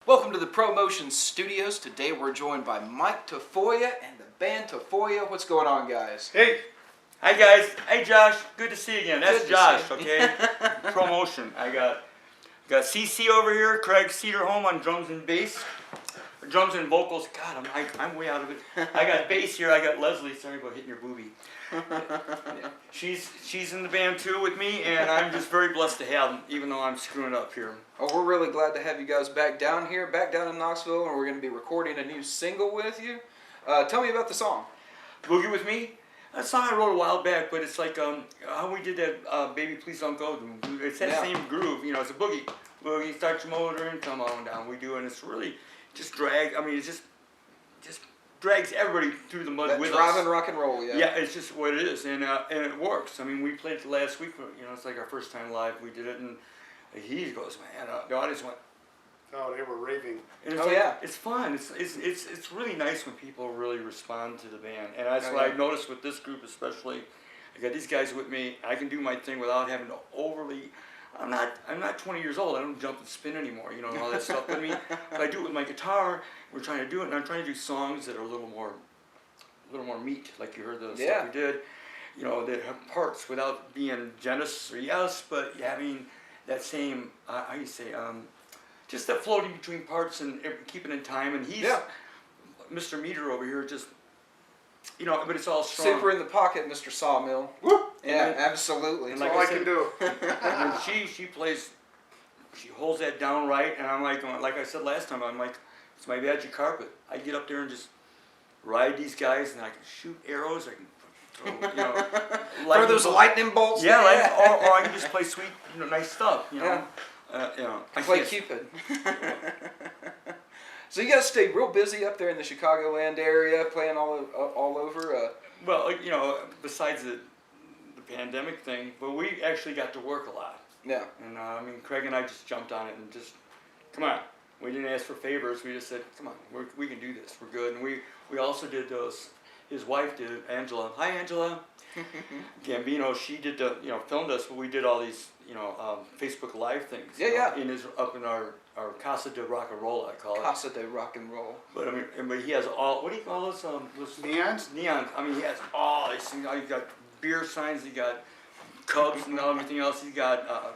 Welcome to the ProMotion Studios. Today we're joined by Mike Tafoya and the band Tafoya. What's going on, guys? Hey! Hi guys. Hey Josh. Good to see you again. That's Good to Josh, see you. okay? ProMotion. I got CC over here, Craig Cedarholm on drums and bass. Drums and vocals. God, I'm way out of it. I got bass here. I got Leslie. Sorry about hitting your boobie. She's in the band too with me, and I'm just very blessed to have them, even though I'm screwing up here. Oh, we're really glad to have you guys back down in Knoxville, and we're going to be recording a new single with you. Tell me about the song. Boogie With Me? That song I wrote a while back, but it's like how we did that Baby Please Don't Go. It's that same groove, you know, it's a boogie. Boogie, start your motor and come on down. We do, and it's really just drag. I mean, it just drags everybody through the mud with us. Driving rock and roll, yeah. Yeah, it's just what it is, and it works. I mean, we played it last week. You know, it's like our first time live. We did it, and he goes, man, the audience went. Oh, they were raving. And it's it's fun. It's really nice when people really respond to the band, and that's what I noticed with this group especially. I got these guys with me. I can do my thing without having to overly. I'm not 20 years old. I don't jump and spin anymore. You know, and all that stuff with me. But I do it with my guitar. We're trying to do it, and I'm trying to do songs that are a little more meat, like you heard the stuff we did. You know, that have parts without being generous or yes, but having that same how you say just that floating between parts and keeping in time. And he's Mr. Meter over here, just you know, but it's all strong. Super in the pocket, Mr. Sawmill. Woo! Yeah, absolutely. That's all I can do. And she plays, she holds that down right, and I'm like I said last time, I'm like, it's my magic carpet. I get up there and just ride these guys, and I can shoot arrows. I can throw, you know, Throw those lightning bolts. Yeah, or I can just play sweet, you know, nice stuff. You know, I play Cupid. So you guys stay real busy up there in the Chicagoland area, playing all over. Well, you know, besides the pandemic thing, but we actually got to work a lot. Yeah. And I mean, Craig and I just jumped on it and just, come on. We didn't ask for favors. We just said, come on, we can do this. We're good. And we also did those. His wife did, Angela. Hi, Angela. Gambino. She did filmed us, but we did all these, Facebook Live things. Yeah. Up in our Casa de Rock and Roll, I call it. Casa de Rock and Roll. But I mean, but he has all. What do you call those? Neons? Neon. I mean, he has all these things. He got beer signs. He got Cubs and everything else. He got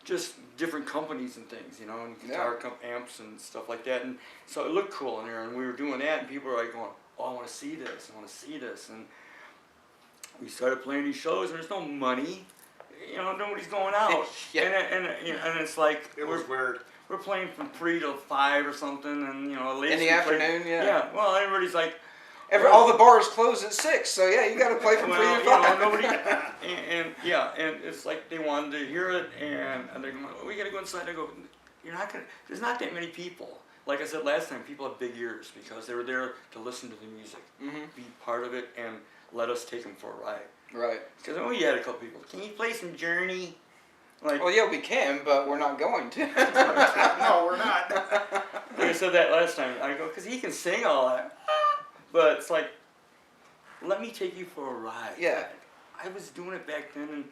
just different companies and things, you know, and guitar amps and stuff like that. And so it looked cool in there. And we were doing that, and people were like going, "Oh, I want to see this. I want to see this." And we started playing these shows, and there's no money. You know, nobody's going out. And it's like it was weird. We're playing from 3 to 5 or something, and late in the afternoon. Yeah. Well, everybody's like, all the bars close at 6, so yeah, you got to play from 3 to 5. Nobody, and it's like they wanted to hear it, and they're going, we got to go inside. I go, you're not gonna. There's not that many people. Like I said last time, people have big ears because they were there to listen to the music, be part of it, and let us take them for a ride. Right. Because we had a couple people. Can you play some Journey? Like, well, yeah, we can, but we're not going to. No, we're not. Like I said that last time. I go, because he can sing all that. But it's like, let me take you for a ride. Yeah. I was doing it back then, and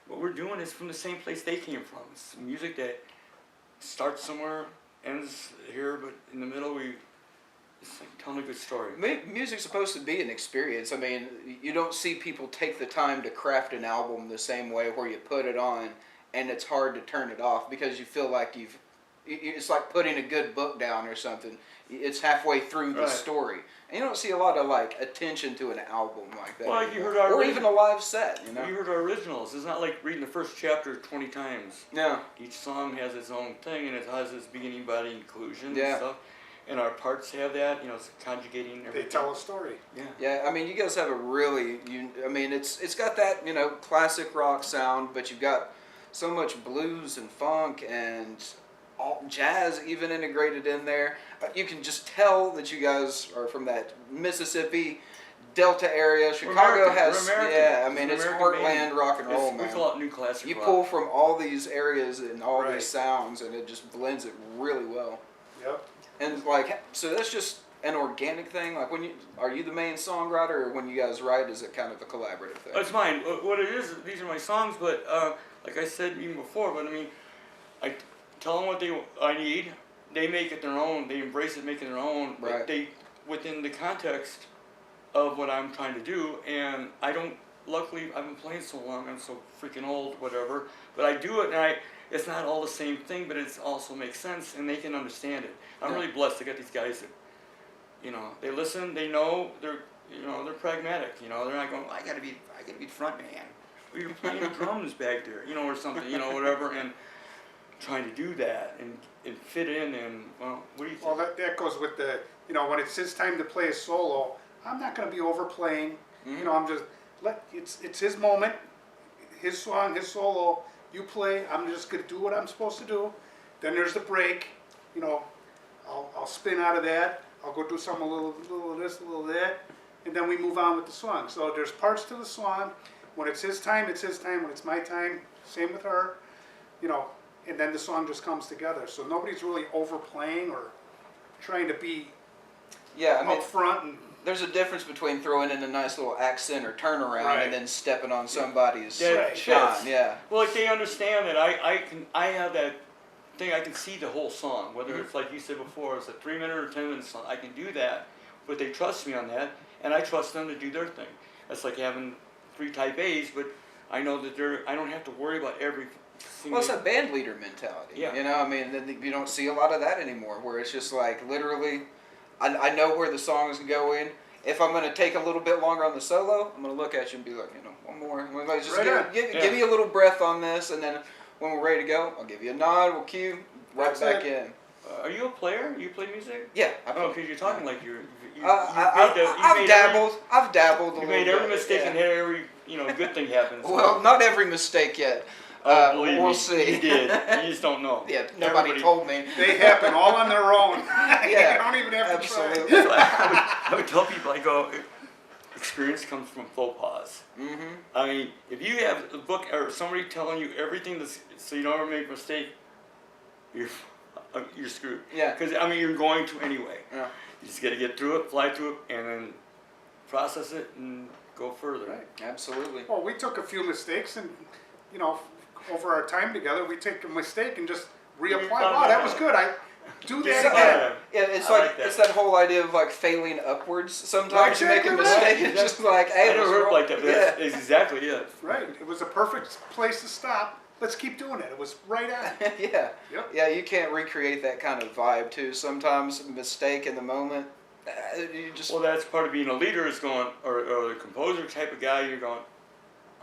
what we're doing is from the same place they came from. It's music that starts somewhere, ends here, but in the middle it's like telling a good story. Music's supposed to be an experience. I mean, you don't see people take the time to craft an album the same way where you put it on and it's hard to turn it off because you feel like it's like putting a good book down or something. It's halfway through the story. And you don't see a lot of attention to an album like that. Well, like you heard or even a live set, You heard our originals. It's not like reading the first chapter 20 times. No. Each song has its own thing, and it has its beginning, body, and conclusion and stuff. And our parts have that, it's conjugating everything. They tell a story. Yeah. Yeah, I mean, you guys have a really, it's got that, classic rock sound, but you've got so much blues and funk and jazz even integrated in there. You can just tell that you guys are from that Mississippi Delta area. Chicago has, it's heartland rock and roll, man. We call it new classic rock. You pull from all these areas and all these sounds, and it just blends it really well. Yep. And so that's just an organic thing. Like are you the main songwriter, or when you guys write, is it kind of a collaborative thing? It's mine. What it is, these are my songs, but like I said even before, but I mean, I tell them what I need. they make it their own. They embrace it, make it their own. Right. But they within the context of what I'm trying to do, and I don't. Luckily, I've been playing so long. I'm so freaking old, whatever. But I do it, and it's not all the same thing, but it also makes sense, and they can understand it. I'm really blessed to get these guys that, you know, they listen, they know, they're pragmatic. You know, they're not going, I gotta be front man. Or you're playing drums back there, you know, or something, you know, whatever, and trying to do that and fit in. And well, what do you think? Well, that goes with the, you know, when it's his time to play a solo, I'm not going to be overplaying. You know, I'm just it's his moment, his song, his solo. You play. I'm just going to do what I'm supposed to do. Then there's the break. You know, I'll spin out of that. I'll go do some a little of this, a little of that, and then we move on with the song. So there's parts to the song. When it's his time, it's his time. When it's my time, same with her. You know, and then the song just comes together. So nobody's really overplaying or trying to be up front. And there's a difference between throwing in a nice little accent or turnaround and then stepping on somebody's That shine. fits. Yeah. Well, like they understand that I have that thing. I can see the whole song, whether it's like you said before, it's a 3-minute or 10-minute song. I can do that, but they trust me on that, and I trust them to do their thing. That's like having 3 type A's, but I know that I don't have to worry about every single. Well, it's a band leader mentality. Yeah. You know, I mean, you don't see a lot of that anymore, where it's just like literally, I know where the song is going. If I'm going to take a little bit longer on the solo, I'm going to look at you and be like, you know, one more. Just give me a little breath on this, and then when we're ready to go, I'll give you a nod, we'll cue, right back in. Are you a player? You play music? Yeah. Oh, because you're talking like you I've dabbled. I've dabbled a little bit. You made every mistake and had every good thing happen. So. Well, not every mistake yet. Believe we'll me, see. You did. You just don't know. Yeah, nobody told me. they happen all on their own. Yeah, you don't even have absolutely. to So I would tell people, I go, experience comes from faux pas. Mm-hmm. I mean, if you have a book or somebody telling you everything so you don't ever make a mistake, you're screwed. Yeah. Because, I mean, you're going to anyway. Yeah. You just got to get through it, fly through it, and then process it and go further. Right. Absolutely. Well, we took a few mistakes, and you know, over our time together, we take a mistake and just reapply. Wow, that was good. I do that again. Yeah, it's I like like that. it's that whole idea of like failing upwards. Sometimes you make a Exactly mistake, right. it's just like, hey, I never heard like that, but that's exactly it. Right. It was a perfect place to stop. Let's keep doing it. It was right on. Yeah. Yep. Yeah, you can't recreate that kind of vibe too. Sometimes a mistake in the moment, you just Well, that's part of being a leader is going, or a composer type of guy, you're going,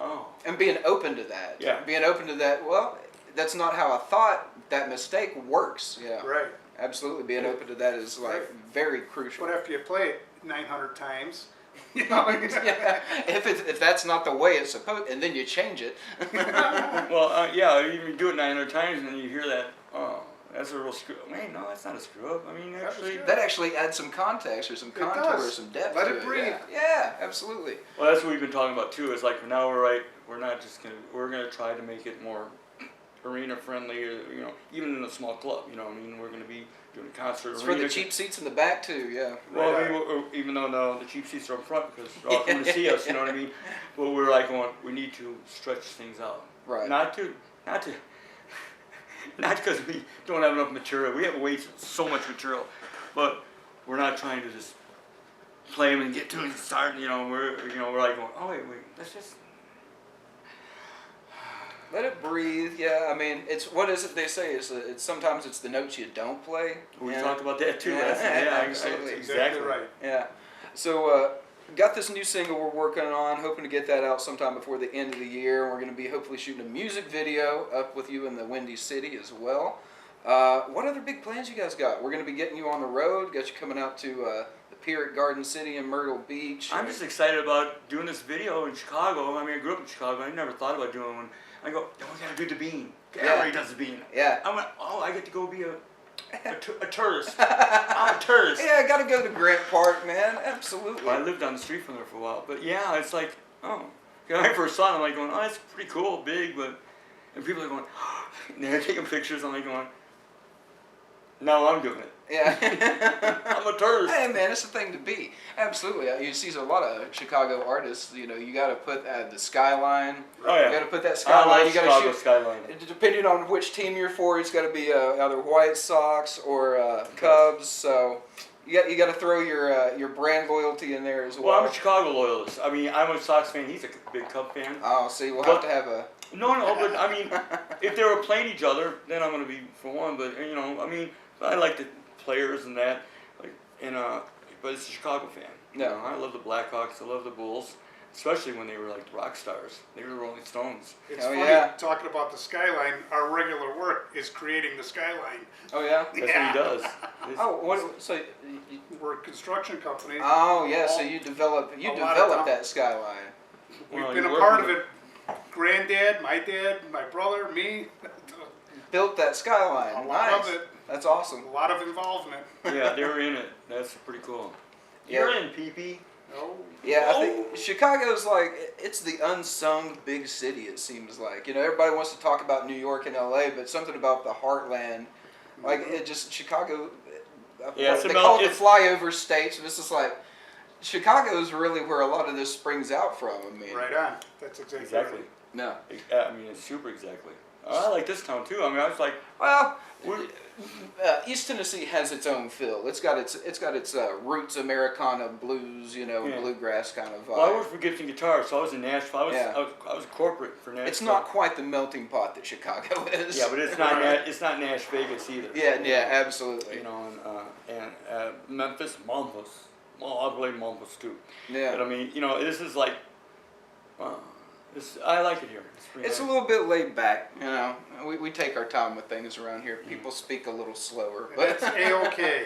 oh. and being open to that. Yeah. Being open to that. Well, that's not how I thought that mistake works. Yeah. Right. Absolutely. Being open to that is like very crucial. But after you play it 900 times, you know. Yeah. If that's not the way it's supposed, and then you change it. Well, yeah, you do it 900 times and then you hear that, oh, that's a real screw up. Man, no, that's not a screw up. I mean, actually. good. That actually adds some context or some contour or does. some depth Let to it breathe. Yeah, absolutely. Well, that's what we've been talking about too. Is like now we're not just we're gonna try to make it more arena friendly. You know, even in a small club. You know, I mean, we're gonna be doing a concert. It's for the cheap seats in the back too. Yeah. Well, Right. even though no, the cheap seats are up front because they're all coming to see us. You know what I mean? But we're like going, we need to stretch things out. Right. Not because we don't have enough material. We have so much material, but we're not trying to just play them and get to it and start. You know, we're like going, oh wait, let's just Let it breathe. Yeah. I mean, it's what is it they say? It's sometimes it's the notes you don't play. We Yeah. talked about that too. Yeah, Last night. Yeah, absolutely. exactly right. Yeah. So got this new single we're working on, hoping to get that out sometime before the end of the year. We're going to be hopefully shooting a music video up with you in the Windy City as well. What other big plans you guys got? We're going to be getting you on the road. Got you coming out to the pier at Garden City in Myrtle Beach. I'm just excited about doing this video in Chicago. I mean, I grew up in Chicago. I never thought about doing one. I go, oh, we gotta do the bean. Everybody does the bean. Yeah. I went, oh, I get to go be a tourist. I'm a tourist. Yeah, I got to go to Grant Park, man. Absolutely. Well, I lived down the street from there for a while, but yeah, it's like, oh. When I first saw it, I'm like going, oh, that's pretty cool, big, but, and people are going, and they're taking pictures, and I'm like going, Now I'm doing it. Yeah. I'm a tourist. Hey man, it's the thing to be. Absolutely. You see a lot of Chicago artists, you got to put the skyline. Oh yeah. You got to put that I skyline. love You got Chicago to shoot. skyline. Depending on which team you're for, it's got to be either White Sox or Cubs. So you got to throw your brand loyalty in there as well. Well, I'm a Chicago loyalist. I mean, I'm a Sox fan. He's a big Cub fan. Oh, see, we'll But- have to have a. No, but I mean, if they were playing each other, then I'm gonna be for one. But I mean, I like the players and that, but it's a Chicago fan. No. I love the Blackhawks. I love the Bulls, especially when they were like the rock stars. They were the Rolling Stones. It's Oh, funny, yeah. talking about the skyline, our regular work is creating the skyline. Oh yeah. That's Yeah. what he does. Oh, what? So. We're a construction company. Oh yeah. So you develop a lot of time. that skyline. We've Well, been you a work part of with it. Granddad, my dad, my brother, me. Built that skyline. A lot Nice. of it. That's awesome. A lot of involvement. Yeah, they were in it. That's pretty cool. Yeah. You're in PP. No. Yeah, I think Chicago's like, it's the unsung big city, it seems like. Everybody wants to talk about New York and LA, but something about the heartland, like it just, Chicago, Yeah, they call it the flyover states, but it's just like, Chicago is really where a lot of this springs out from. I mean, Right on. That's Exactly. no. I mean, it's super exactly. I like this town too. I mean, I was like, Well, we're, East Tennessee has its own feel. It's got its roots Americana blues, bluegrass kind of vibe. well, I worked for Gibson Guitar, so I was in Nashville. I was corporate for Nashville. It's not quite the melting pot that Chicago is. Yeah, but it's not. It's not Nash Vegas either. Yeah, absolutely. And Memphis. Well, I believe Memphis too. Yeah. But I mean, this is like. I like it here. It's a little bit laid back, We take our time with things around here. People speak a little slower. That's A-OK.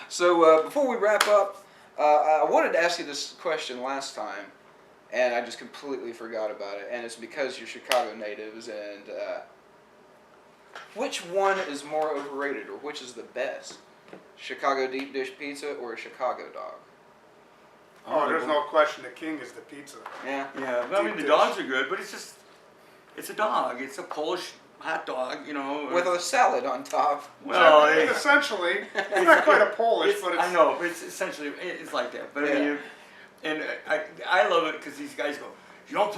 So before we wrap up, I wanted to ask you this question last time, and I just completely forgot about it. And it's because you're Chicago natives. And which one is more overrated, or which is the best? Chicago deep dish pizza or a Chicago dog? Oh, there's no question. The king is the pizza. Yeah. Yeah, but I mean the dogs are good, but it's a dog. It's a Polish hot dog, With a salad on top. Well, Essentially, it's not quite a Polish, but it's. I know, but it's essentially it's like that. But I mean, I love it because these guys go, you don't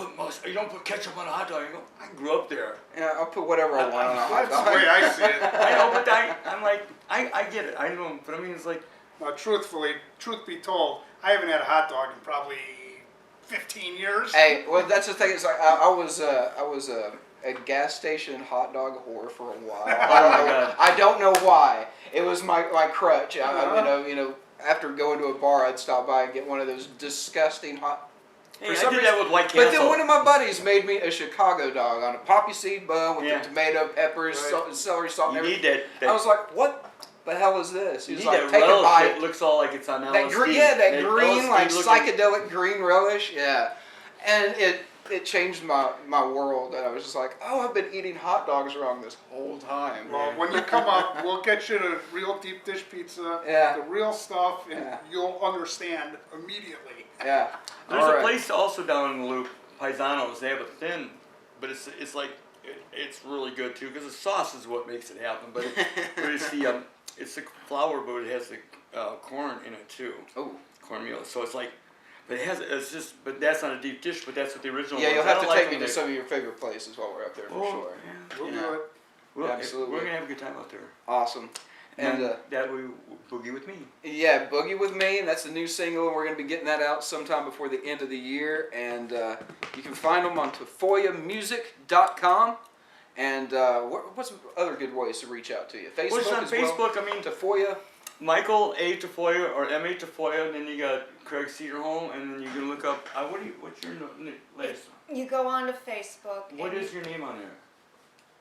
put ketchup on a hot dog. I go, I grew up there. Yeah, I'll put whatever I want on a hot That's dog. the way I see it. I know, but I'm like, I get it. I know, but I mean, it's like. Now, truth be told, I haven't had a hot dog in probably 15 years. Hey, well, that's the thing. It's like I was a gas station hot dog whore for a while. Oh my God. I don't know why. It was my crutch. After going to a bar, I'd stop by and get one of those disgusting hot. Hey, I did that with White Castle. But then one of my buddies made me a Chicago dog on a poppy seed bun with Yeah. the tomato, peppers, Right. celery, salt, and You everything. need that. I was like, what the hell is this? He You was need like, that take a relish bite. that looks all like it's on LSD. That green, LSD like looking- psychedelic green relish, yeah. And it changed my world, and I was just like, oh, I've been eating hot dogs wrong this whole time. Well, when you come up, we'll get you the real deep dish pizza, Yeah. the real stuff, and Yeah. you'll understand immediately. Yeah. There's All a right. place also down in the Loop, Paisanos. They have a thin, but it's like it's really good too because the sauce is what makes it happen. But it's the flour, but it has the corn in it too. Oh. Cornmeal. So it's like, but but that's not a deep dish. But that's what the original. Yeah, was. you'll I have don't to like take when me to they- some of your favorite places while we're up there for Oh, sure. yeah. We'll Yeah. do it. Well, Absolutely. We're gonna have a good time out there. Awesome. And that we boogie with me. yeah, Boogie With Me, and that's the new single, and we're going to be getting that out sometime before the end of the year. And you can find them on tafoyamusic.com. And what's other good ways to reach out to you? Facebook What's on as well? Facebook? I mean, Tafoya. Michael A. Tafoya or M.A. Tafoya, and then you got Craig Cedarholm, and then you can look up. What's your last? You go on to Facebook. What and is your name on there?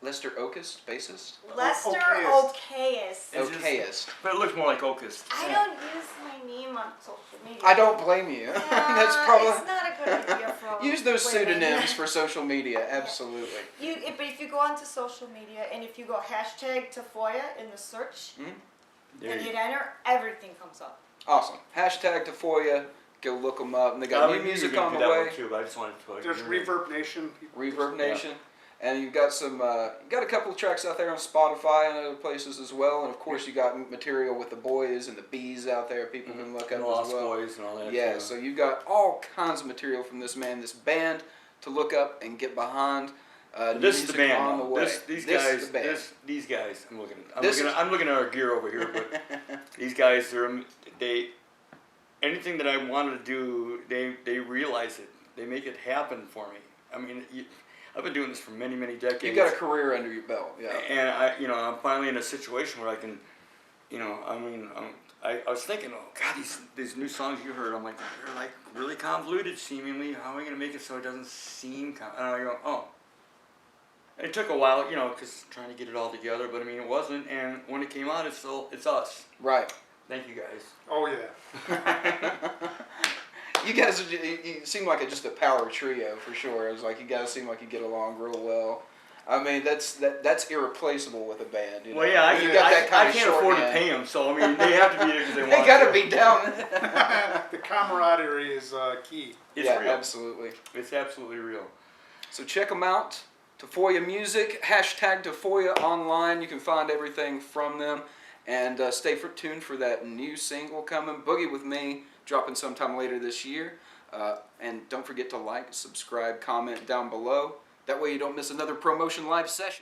Lester Okist, bassist? Lester Okayist. Okayist. It's just- Okayist. But it looks more like Okist. I don't use my name on social media. I don't blame you. That's probably... It's not a good idea for Use those women. pseudonyms for social media, absolutely. But if you go onto social media and if you go hashtag Tafoya in the search There and you hit enter, everything comes up. Awesome. Hashtag Tafoya. Go look them up. And they got new music on the way. Too, but I just wanted to There's Reverb Nation. Reverb Nation. And you've got some, you got a couple of tracks out there on Spotify and other places as well. And of course, you got material with the boys and the bees out there. People can look And up Lost as well. Boys and all that. Yeah, too. so you've got all kinds of material from this man, this band to look up and get behind. This is the music band. on the Though. way. These This is guys. the band. These guys. This I'm looking at our gear over here, but these guys, they anything that I wanted to do, they realize it. They make it happen for me. I mean, I've been doing this for many decades. You've got a career under your belt, yeah. And I'm finally in a situation where I can, I was thinking, oh God, these new songs you heard, I'm like, they're like really convoluted seemingly. How am I gonna make it so it doesn't seem and I go, oh. It took a while, because trying to get it all together, but I mean, it wasn't. And when it came out, it's us. Right. Thank you guys. Oh yeah. You guys, you seem like just a power trio for sure. It was like you guys seem like you get along real well. I mean, that's irreplaceable with a band. You know? Well, yeah, You got that kind I of can't afford to shorthand. pay them, so I mean, they have to be there because they want They got to to. be down. The camaraderie is key. It's yeah, real. absolutely. It's absolutely real. So check them out. Tafoya Music, hashtag Tafoya online. You can find everything from them. And stay tuned for that new single coming, Boogie With Me, dropping sometime later this year. And don't forget to like, subscribe, comment down below. That way you don't miss another ProMotion live session.